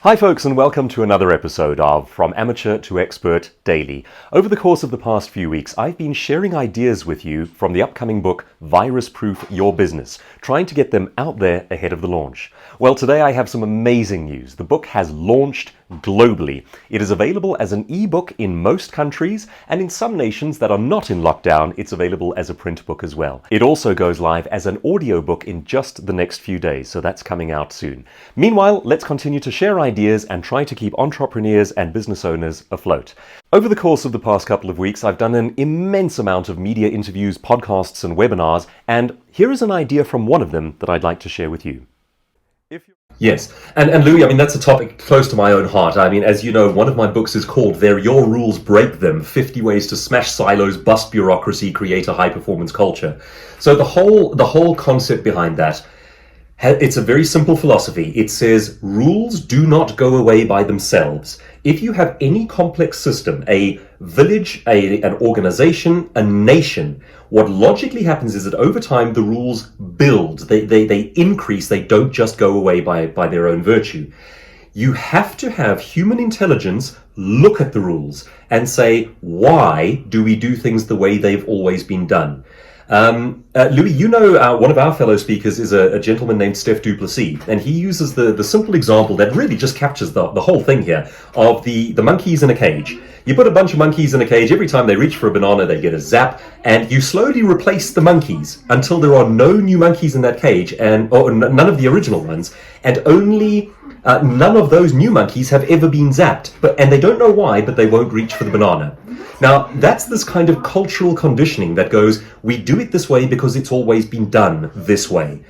Hi folks, and welcome to another episode of From Amateur to Expert Daily. Over the course of the past few weeks, I've been sharing ideas with you from the upcoming book, Virus Proof Your Business, trying to get them out there ahead of the launch. Well, today I have some amazing news. The book has launched globally. It is available as an ebook in most countries, and in some nations that are not in lockdown, it's available as a print book as well. It also goes live as an audiobook in just the next few days, so that's coming out soon. Meanwhile, let's continue to share ideas and try to keep entrepreneurs and business owners afloat. Over the course of the past couple of weeks, I've done an immense amount of media interviews, podcasts, and webinars, and here is an idea from one of them that I'd like to share with you. Yes, and Louis, that's a topic close to my own heart. As you know, one of my books is called They're Your Rules, Break Them, 50 Ways to Smash Silos, Bust Bureaucracy, Create a High-Performance Culture. So the whole concept behind that, it's a very simple philosophy. It says rules do not go away by themselves. If you have any complex system, a village, an organization, a nation, what logically happens is that over time the rules build, they increase, they don't just go away by their own virtue. You have to have human intelligence look at the rules and say, why do we do things the way they've always been done? Louis, one of our fellow speakers is a gentleman named Steph Duplessis, and he uses the simple example that really just captures the whole thing here of the monkeys in a cage. You put a bunch of monkeys in a cage, every time they reach for a banana they get a zap, and you slowly replace the monkeys until there are no new monkeys in that cage, or none of the original ones, and only none of those new monkeys have ever been zapped, and they don't know why, but they won't reach for the banana. Now, that's this kind of cultural conditioning that goes, we do it this way because it's always been done this way.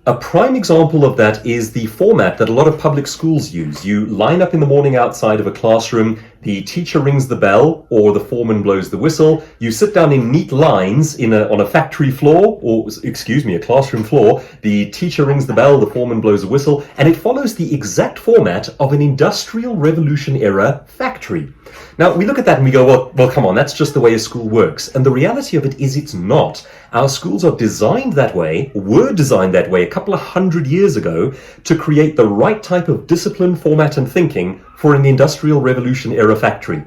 A prime example of that is the format that a lot of public schools use. You line up in the morning outside of a classroom, the teacher rings the bell or the foreman blows the whistle, you sit down in neat lines on a factory floor, a classroom floor, the teacher rings the bell, the foreman blows a whistle, and it follows the exact format of an Industrial Revolution era factory. Now, we look at that and we go, well, come on, that's just the way a school works. And the reality of it is it's not. Our schools are designed that way, were designed that way a couple of 100 years ago to create the right type of discipline, format, and thinking for an Industrial Revolution era factory.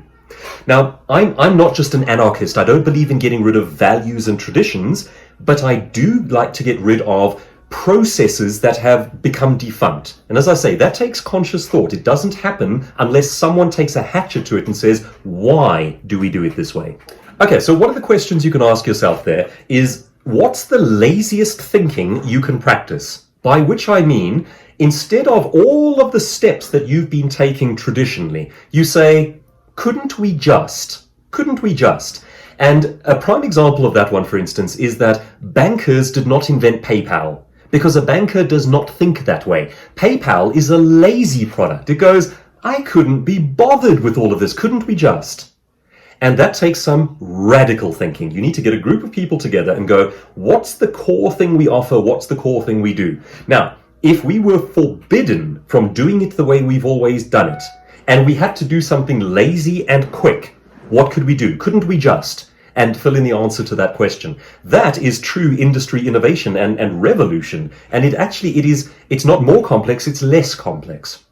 Now, I'm not just an anarchist. I don't believe in getting rid of values and traditions, but I do like to get rid of processes that have become defunct. And as I say, that takes conscious thought. It doesn't happen unless someone takes a hatchet to it and says, why do we do it this way? Okay, so one of the questions you can ask yourself there is, what's the laziest thinking you can practice? By which I mean, instead of all of the steps that you've been taking traditionally, you say, couldn't we just? And a prime example of that one, for instance, is that bankers did not invent PayPal, because a banker does not think that way. PayPal is a lazy product. It goes, I couldn't be bothered with all of this, couldn't we just? And that takes some radical thinking. You need to get a group of people together and go, what's the core thing we offer? What's the core thing we do? Now, if we were forbidden from doing it the way we've always done it, and we had to do something lazy and quick, what could we do? Couldn't we just? And fill in the answer to that question. That is true industry innovation and revolution. And it's not more complex, it's less complex.